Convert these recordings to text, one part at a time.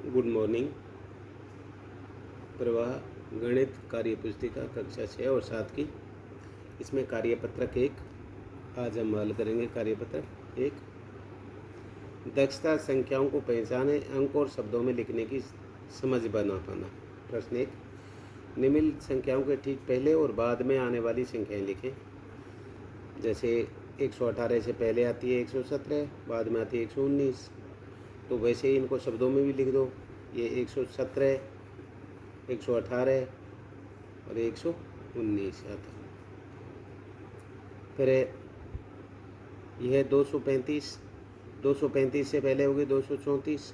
Good morning. प्रवाह गणित कार्य पुस्तिका कक्षा 6 और 7 की, इसमें कार्यपत्रक 1 आज हम हल करेंगे। कार्यपत्रक 1, दक्षता संख्याओं को पहचाने, अंक और शब्दों में लिखने की समझ बना पाना। प्रश्न 1, निम्नलिखित संख्याओं के ठीक पहले और बाद में आने वाली संख्याएं लिखें। जैसे 118 से पहले आती है 117, बाद में आती है 119, तो वैसे ही इनको शब्दों में भी लिख दो। ये 117, 118 और 119 आता है। फिर यह 235, 235 से पहले होगी 234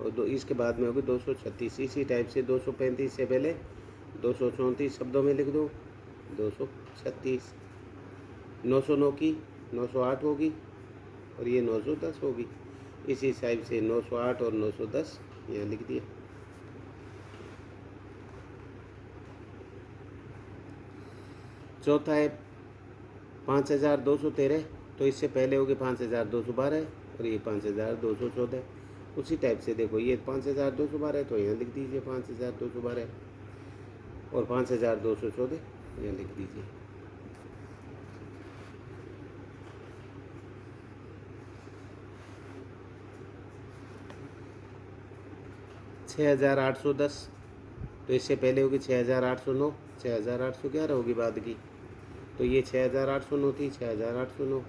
और इसके बाद में होगी 236। इसी टाइप से 235 से पहले 234 शब्दों में लिख दो, 236। 909 की 908 होगी और ये 910 होगी। इसी टाइप से 908 और 910 यहाँ लिख दिया। चौथा है 5213, तो इससे पहले होगी 5212 और ये 5214। उसी टाइप से देखो, ये 5212 तो यहाँ लिख दीजिए 5212 और 5214 यहाँ लिख दीजिए। छः 6810, तो इससे पहले होगी 6809, 6811 होगी बाद की, तो ये 6809 थी, 6809,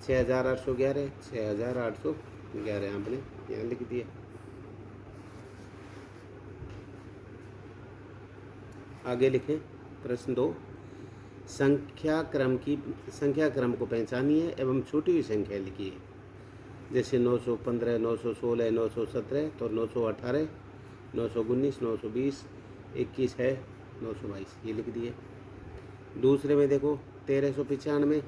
6811, 6811 आपने यहाँ लिख दिया। आगे लिखें। प्रश्न 2, संख्या क्रम को पहचानिए एवं छूटी हुई संख्या लिखिए। जैसे 915, 916, 917, तो 918, 919, 920, 21 है 922, ये लिख दिए। दूसरे में देखो 1395,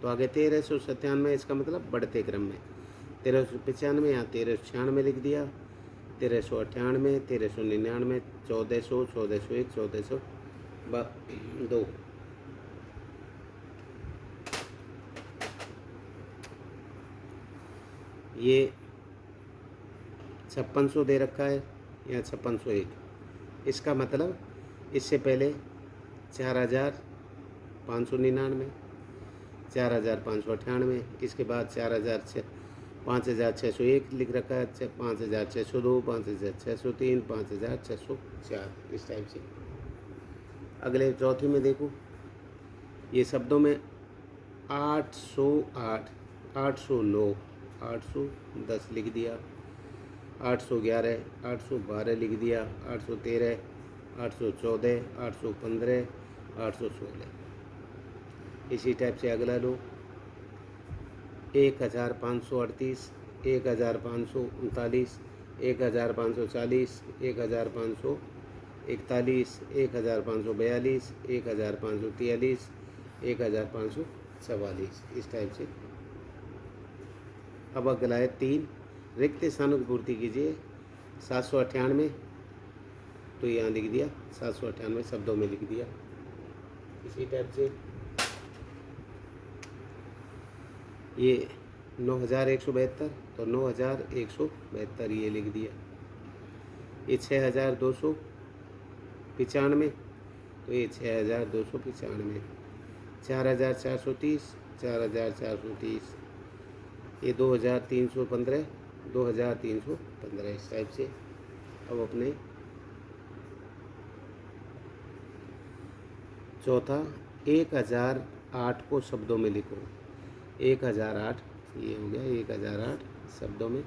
तो आगे 1397, इसका मतलब बढ़ते क्रम में 1395, यहाँ 1396 लिख दिया, 1398, 1399, 1400, 1401, 1402। ये 5600 दे रखा है, यहाँ 5601, इसका मतलब इससे पहले 4599, 4598, इसके बाद 5601 लिख रखा है, 5602, 5603, 5604, इस टाइप से। अगले चौथी में देखो, ये शब्दों में 808, 809, 810 लिख दिया, 811, 812 लिख दिया, 813, 814, 815, 816। इसी टाइप से अगला लो, 1538, 1539, 1540, 1541, 1542, 1543, 1544, इस टाइप से। अब अगला है 3, रिक्त स्थानों की पूर्ति कीजिए। 798, तो यहाँ लिख दिया 798 शब्दों में लिख दिया। इसी टाइप से ये 9172, तो 9172 ये लिख दिया। ये 6295, तो ये 6295। 4430, 4430, ये 2315, 2315, इस टाइप से। अब अपने चौथा 1008 को शब्दों में लिखो। 1008, ये हो गया 1008 शब्दों में।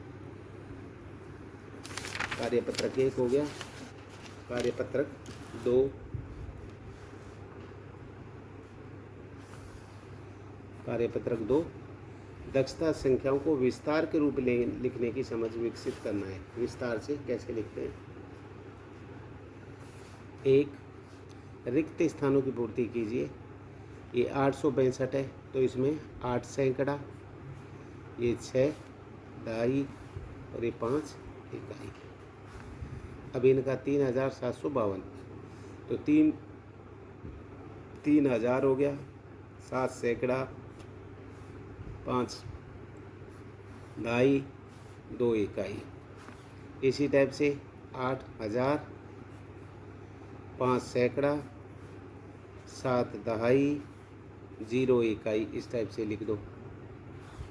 कार्यपत्रक 1 हो गया। कार्यपत्रक 2, कार्यपत्रक 2, दक्षता संख्याओं को विस्तार के रूप में लिखने की समझ विकसित करना है। विस्तार से कैसे लिखते हैं। 1, रिक्त स्थानों की पूर्ति कीजिए। ये 862 है, तो इसमें 8 सैकड़ा, ये 6 दहाई और ये 5 इकाई। अब इनका 3752, तो 3000 हो गया, 7 सैकड़ा, 5 दहाई, 2 इकाई। इसी टाइप से 8,000, 5 सैकड़ा, 7 दहाई, 0 इकाई, इस टाइप से लिख दो।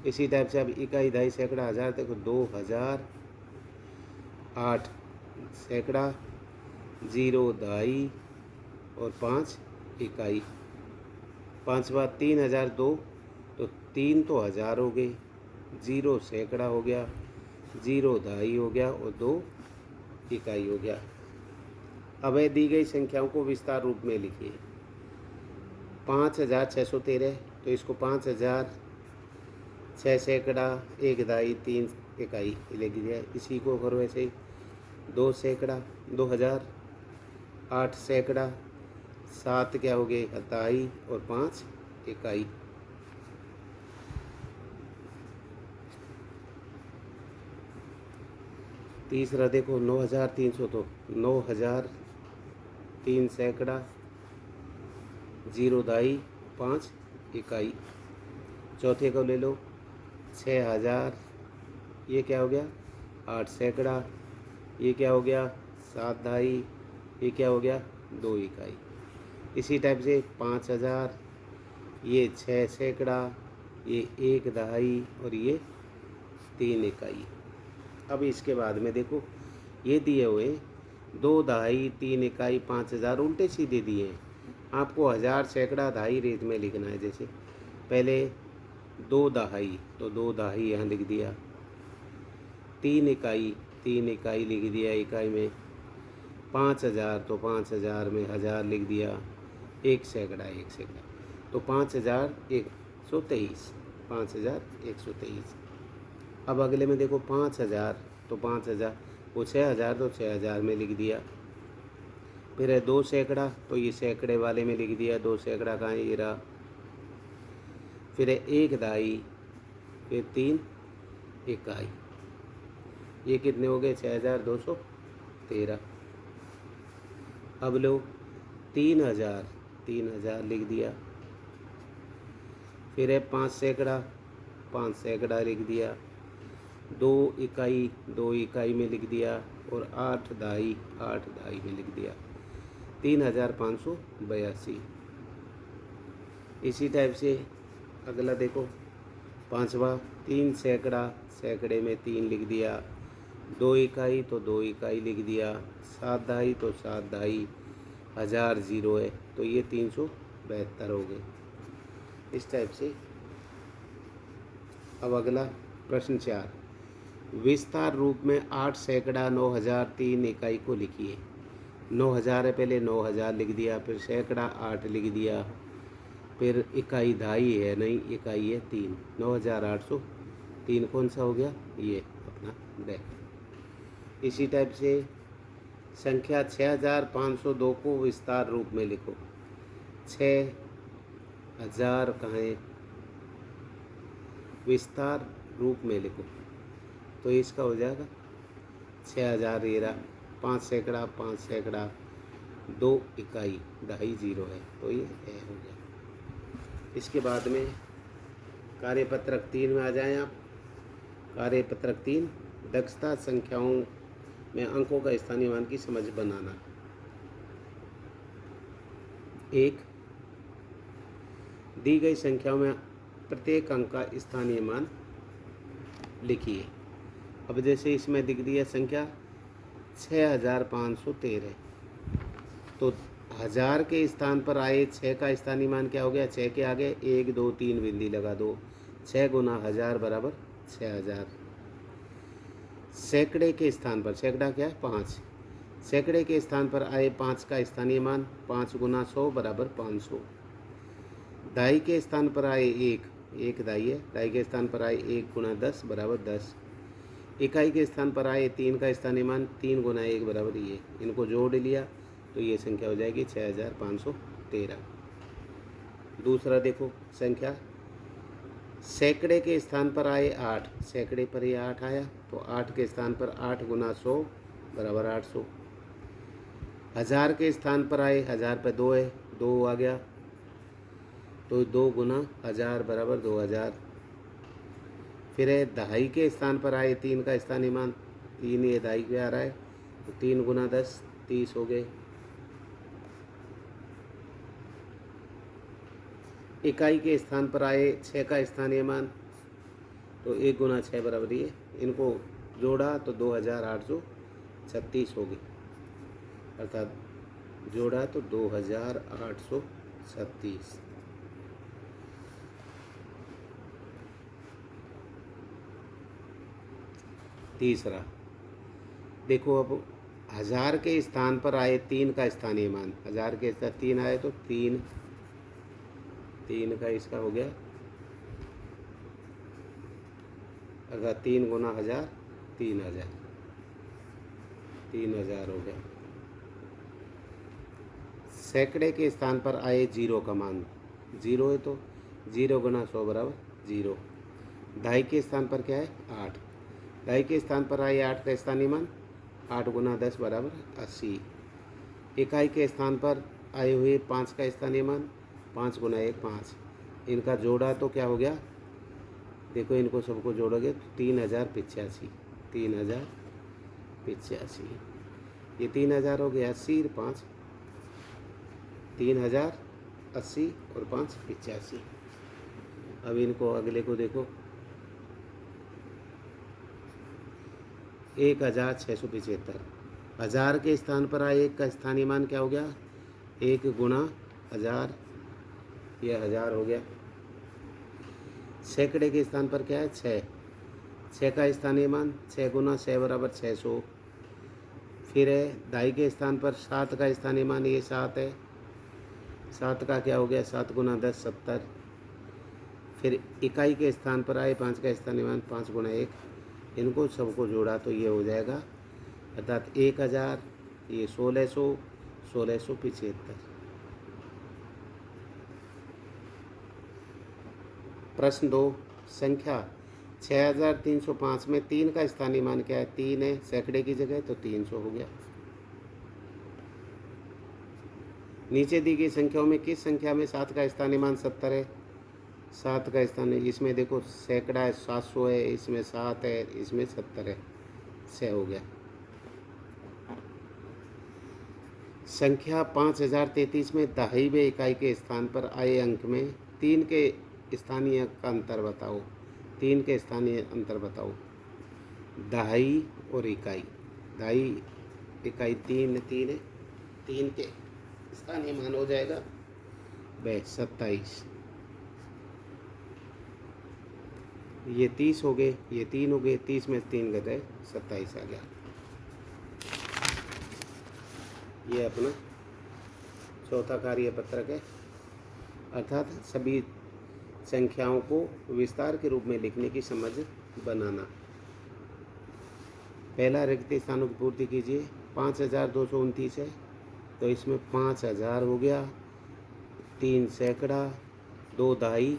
इसी टाइप से अब इकाई, दहाई, सैकड़ा, हज़ार देखो 2,000, 8 सैकड़ा, 0 दहाई और 5 इकाई। 5 बार 3,002, तो 3 तो हज़ार हो गए, 0 सैकड़ा हो गया, 0 दहाई हो गया और 2 इकाई हो गया। अब दी गई संख्याओं को विस्तार रूप में लिखिए। 5,613, तो इसको 5,000, 6 सैकड़ा, 1 दहाई, 3 इकाई लिख दिया। इसी को करो ऐसे ही, 2 सैकड़ा, 2,000, 8 सैकड़ा, 7 क्या हो गए दहाई और 5 इकाई। तीसरा देखो 9,300, तो 9,000, 3 सैकड़ा, 0 दहाई, 5 इकाई। चौथे को ले लो 6,000, ये क्या हो गया 8 सैकड़ा, ये क्या हो गया 7 दहाई, ये क्या हो गया 2 इकाई। इसी टाइप से 5,000, ये 6 सैकड़ा, ये 1 दहाई और ये 3 इकाई। अब इसके बाद में देखो ये दिए हुए 2 दहाई, 3 इकाई, 5,000 उल्टे सीधे दिए हैं। आपको 1,000, सैकड़ा, दहाई रेत में लिखना है। जैसे पहले 2 दहाई, तो 2 दहाई यहाँ लिख दिया, 3 इकाई, 3 इकाई लिख दिया इकाई में, 5,000, तो 5,000 में 1,000 लिख दिया, 1 सैकड़ा, 1 सैकड़ा, तो 5,123, 5,123। अब अगले में देखो 5,000, तो 5,000, वो 6,000, तो 6,000 में लिख दिया। फिर है 2 सैकड़ा, तो ये सैकड़े वाले में लिख दिया, 2 सैकड़ा कहाँ है, ये रहा। फिर है 1 दहाई, फिर 3 इकाई, ये कितने हो गए 6,213। अब लो 3,000, 3,000 लिख दिया। फिर है 5 सैकड़ा, 5 सैकड़ा लिख दिया, 2 इकाई, 2 इकाई में लिख दिया और 8 दहाई, 8 दहाई में लिख दिया, 3,582। इसी टाइप से अगला देखो 5वां, 3 सैकड़ा, सैकड़े में 3 लिख दिया, 2 इकाई, तो 2 इकाई लिख दिया, 7 दहाई, तो 7 दहाई, 1,000 0 है, तो ये 372 हो गए। इस टाइप से। अब अगला प्रश्न 4, विस्तार रूप में 8 सैकड़ा, 9,000, 3 इकाई को लिखिए। 9,000 है, पहले 9,000 लिख दिया, फिर सैकड़ा 8 लिख दिया, फिर इकाई दहाई है नहीं, इकाई है 3, 9,800, 3 कौन सा हो गया, ये अपना डेक। इसी टाइप से संख्या 6,502 को विस्तार रूप में लिखो। 6,000 कहाँ है, विस्तार रूप में लिखो, तो इसका हो जाएगा 6,000, ये रहा, 5 सैकड़ा, 5 सैकड़ा, 2 इकाई, दहाई 0 है, तो ये ए हो गया। इसके बाद में कार्यपत्रक 3 में आ जाएं आप। कार्यपत्रक 3, दक्षता संख्याओं में अंकों का स्थानीय मान की समझ बनाना। 1, दी गई संख्याओं में प्रत्येक अंक का स्थानीय मान लिखिए। अब जैसे इसमें दिख दिया संख्या 6,513, तो 1,000 के स्थान पर आए 6 का स्थानीय मान क्या हो गया, 6 के आगे 1 2 3 बिंदी लगा दो, 6 गुना 1,000 बराबर 6,000। सैकड़े के स्थान पर, सैकड़ा क्या है 5, सैकड़े के स्थान पर आए 5 का स्थानीय मान 5 गुना 100 बराबर 500। दहाई के स्थान पर आए 1 दहाई है, दहाई के स्थान पर आए 1 गुना 10 बराबर 10। इकाई के स्थान पर आए 3 का स्थानीय मान 3 गुना 1 बराबर ये, इनको जोड़ लिया तो ये संख्या हो जाएगी 6,513। दूसरा देखो संख्या सैकड़े के स्थान पर आए 8, सैकड़े पर ये 8 आया, तो 8 के स्थान पर 8 गुना 100 बराबर 800। 1,000 के स्थान पर आए 1,000 पे 2 है, 2 आ गया, तो 2 गुना 1,000 बराबर 2,000। फिर है दहाई के स्थान पर आए 3 का स्थानीय मान 3 ये दाई पे आ रहा है, तो 3 गुना 10 30 हो गए। इकाई के स्थान पर आए 6 का स्थानीय मान, तो 1 गुना 6 बराबर ये, इनको जोड़ा तो 2836 हो गई, अर्थात जोड़ा तो 2836। तीसरा देखो, अब 1000 के स्थान पर आए 3 का स्थानीय मान, 1000 के स्थान 3 आए तो 3 का इसका हो गया, अगर 3 गुना 1000 3000 हो गया। सैकड़े के स्थान पर आए 0 का मान, 0 है तो 0 गुना 100 बराबर 0। दहाई के स्थान पर क्या है 8, दहाई के स्थान पर आए 8 का स्थानीय मान, 8 गुना 10 बराबर 80। इकाई के स्थान पर आए हुए 5 का स्थानीय मान, 5 गुना 1 5, इनका जोड़ा तो क्या हो गया, देखो इनको सबको जोड़ोगे तो 3085, 3085, ये 3000 हो गया, 80 5 3080 और 5 85। अब इनको अगले को देखो, 1675, 1000 के स्थान पर आए 1 का स्थानीय मान क्या हो गया, 1 गुना 1000, यह 1000 हो गया। सैकड़े के स्थान पर क्या है 6 का स्थानीय मान, 6 गुना 6 बराबर 600। फिर है दहाई के स्थान पर 7 का स्थानीय मान, ये 7 है, 7 का क्या हो गया, 7 गुना 10 70। फिर इकाई के स्थान पर आए 5 का स्थानीय मान, 5 गुना 1, इनको सबको जोड़ा तो ये हो जाएगा, अर्थात 1000, ये 1675। प्रश्न 2, संख्या 6305 में 3 का स्थानीय मान क्या है, 3 है, सैकड़े की जगह तो 300 हो गया। नीचे दी गई संख्याओं में किस संख्या में 7 का स्थानीय मान 70 है, 7 का स्थानीय, इसमें देखो सैकड़ा है 700 है, इसमें 7 है, इसमें 70 है, 6 हो गया। संख्या 5033 में दहाईवें इकाई के स्थान पर आए अंक में 3 के स्थानीय का अंतर बताओ, 3 के स्थानीय अंतर बताओ। दहाई और इकाई, दहाई इकाई 3 है, 3 के स्थानीय मान हो जाएगा 27, ये 30 हो गए, ये 3 हो गए, 30 में 3 गए 27 आ गया। ये अपना चौथा कार्य पत्रक है, अर्थात सभी संख्याओं को विस्तार के रूप में लिखने की समझ बनाना। पहला रिक्त स्थानों की पूर्ति कीजिए। 5229 है तो इसमें 5000 हो गया, 3 सैकड़ा, 2 दहाई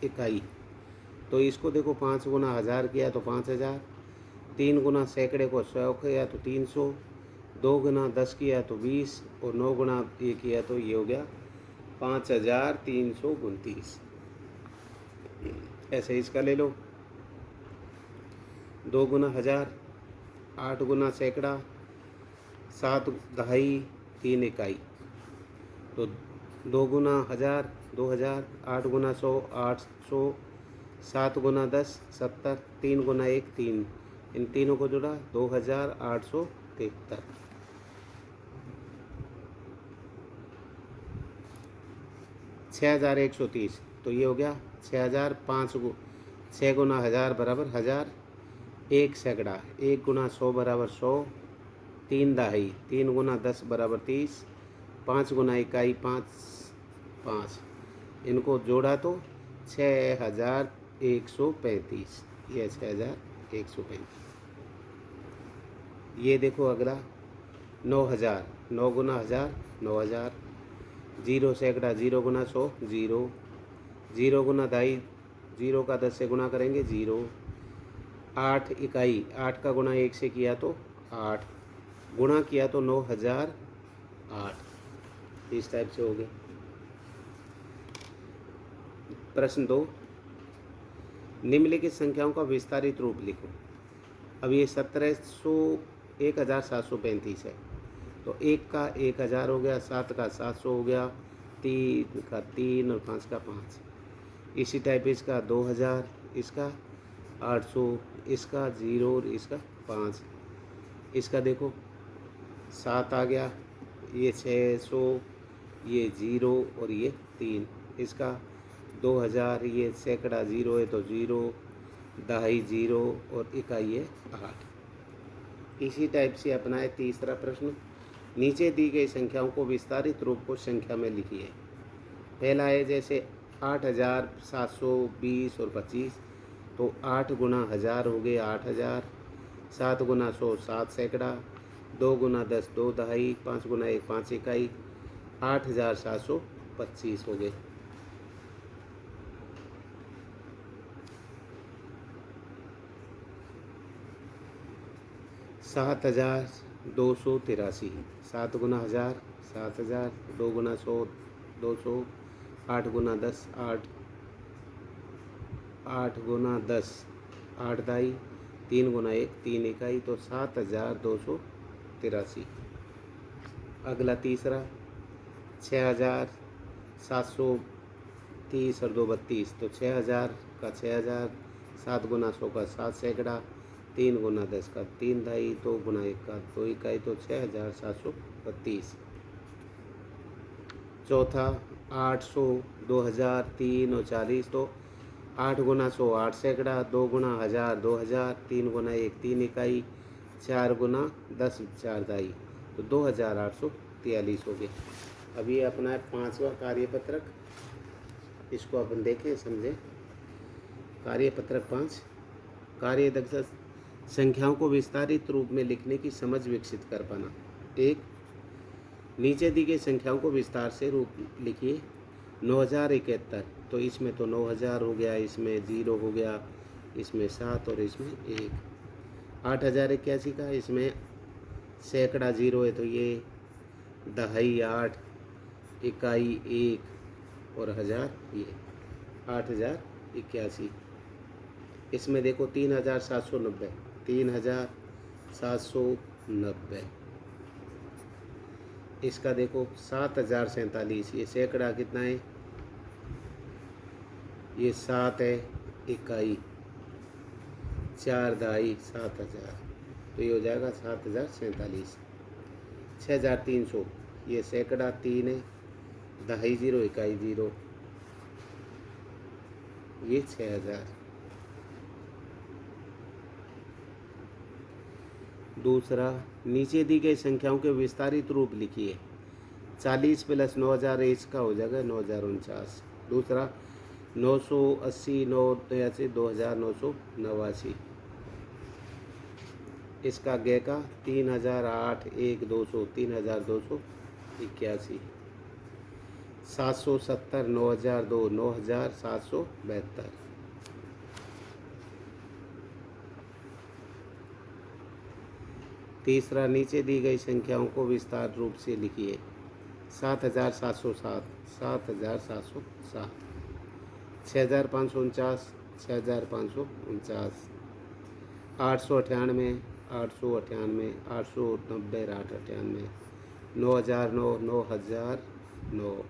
इकाई, तो इसको देखो 5 गुना 1000 किया तो 5000, 3 गुना सैकड़े को 100 किया तो 300, 2 गुना 10 किया तो 20 और 9 गुना ये किया तो ये हो गया 5329। ऐसे इसका ले लो, 2 गुना 1000, 8 गुना सैकड़ा, 7 दहाई, 3 इकाई, तो 2 गुना 1000 2000, 8 गुना 100 800, 7 गुना 10 70, 3 गुना 1 3, इन तीनों को जोड़ा 2873। 6130, तो ये हो गया 6000, 6 गुना 1000 बराबर 1000, 1 सैकड़ा, 1 गुना 100 बराबर 100, 3 दहाई, 3 गुना 10 बराबर 30, 5 गुना इकाई 5, इनको जोड़ा तो 6135, ये 6135। ये देखो अगला 9000, 9 गुना 1000 9000, 0 सैकड़ा, 0 गुना 100 0, 0 गुना दहाई, 0 का 10 से गुना करेंगे 0, 8 इकाई, 8 का गुना 1 से किया तो 8, गुणा किया तो 9008, इस टाइप से हो गए। प्रश्न 2, निम्नलिखित संख्याओं का विस्तारित रूप लिखो। अब ये 1735 है, तो 1 का 1000 हो गया, 7 का 700 हो गया, 3 का 3 और 5 का 5। इसी टाइप इसका 2000, इसका 800, इसका 0 और इसका 5। इसका देखो 7 आ गया, ये 600, ये 0 और ये 3। इसका 2000, ये सैकड़ा 0 है तो 0, दहाई 0 और इकाई है 8। इसी टाइप से अपना है तीसरा प्रश्न। नीचे दी गई संख्याओं को विस्तारित रूप को संख्या में लिखिए। पहला है जैसे 8720 और 25, तो 8 गुना 1000 हो गए 8000, 7 गुना 100 7 सैकड़ा, 2 गुना 10 2 दहाई, 5 गुना 1 5 इकाई, 8725 हो गए। सात 7283, 7 गुना 1000 7000, 2 गुना 100 200, 8 गुना 10 8, 8 गुना 10 8 दाई, 3 गुना 1 3 इकाई, तो 7283। अगला तीसरा 6730 और 2 32, तो 6000 का 6000, 7 गुना 100 का 7 सैकड़ा, 3 गुना 10 का 3 दाई, 2 गुना 1 का 2 इकाई, तो 6732। चौथा 800 2000 3 और 40, तो 8 गुना 100 8 सैकड़ा, 2 गुना 1000 2000, 3 गुना 1 3 इकाई, 4 गुना 10 4 दाई, तो 2843 हो गए। अब ये अपना है पांचवा कार्यपत्रक, इसको अपन देखें समझें। कार्यपत्रक 5, कार्य दक्षता संख्याओं को विस्तारित रूप में लिखने की समझ विकसित कर पाना। 1, नीचे दी गई संख्याओं को विस्तार से रूप लिखिए। 9071, तो इसमें तो 9000 हो गया, इसमें 0 हो गया, इसमें 7 और इसमें 1। 8081 का, इसमें सैकड़ा 0 है तो ये दहाई 8, इकाई 1 और 1000 ये 8081। इसमें देखो 3790, 3790। इसका देखो 7047, ये सैकड़ा कितना है, ये 7 है, इकाई 4 दहाई 7000, तो ये हो जाएगा 7047। 6300, ये सैकड़ा 3 है, दहाई 0 इकाई 0, ये 6000। दूसरा, नीचे दी गई संख्याओं के विस्तारित रूप लिखिए। 40 प्लस 9000 इसका हो जाएगा 9049। दूसरा 980 983 2989। इसका गे का 3008 1 200 3281। 770 9002 9772। तीसरा, नीचे दी गई संख्याओं को विस्तार रूप से लिखिए। 7707 7707, 6549 6549, 898 898, 890 898, 9009 9009।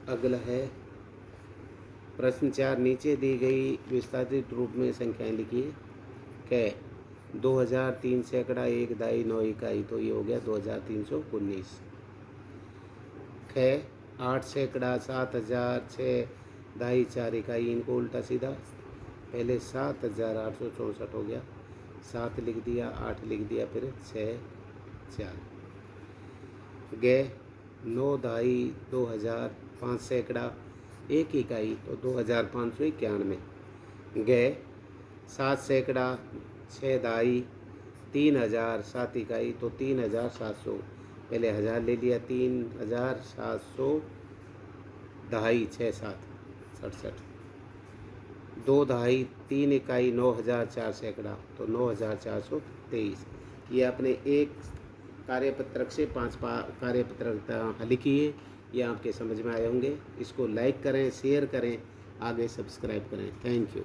अगला है प्रश्न 4, नीचे दी गई विस्तारित रूप में संख्याएं लिखिए। कै 2000 3 सैकड़ा 1 दाई 9 इकाई, तो ये हो गया 2319। कै 8 सैकड़ा 7000 6 दाई 4 इकाई, इनको उल्टा सीधा, पहले 7864 हो गया, 7 लिख दिया 8 लिख दिया, फिर 6 4। गे 9 दाई 2000 5 सैकड़ा 1 इकाई, तो 2591। गे 7 सैकड़ा 6 दाई 3000 7 इकाई, तो 3700, पहले 1000 ले लिया, 3700 दहाई 6 7 67, 2 दहाई 3 इकाई 9000 4 सैकड़ा, तो 9423। ये अपने एक कार्यपत्रक से 5 कार्यपत्रक लिखिए। ये आपके समझ में आए होंगे। इसको लाइक करें, शेयर करें, आगे सब्सक्राइब करें। Thank you.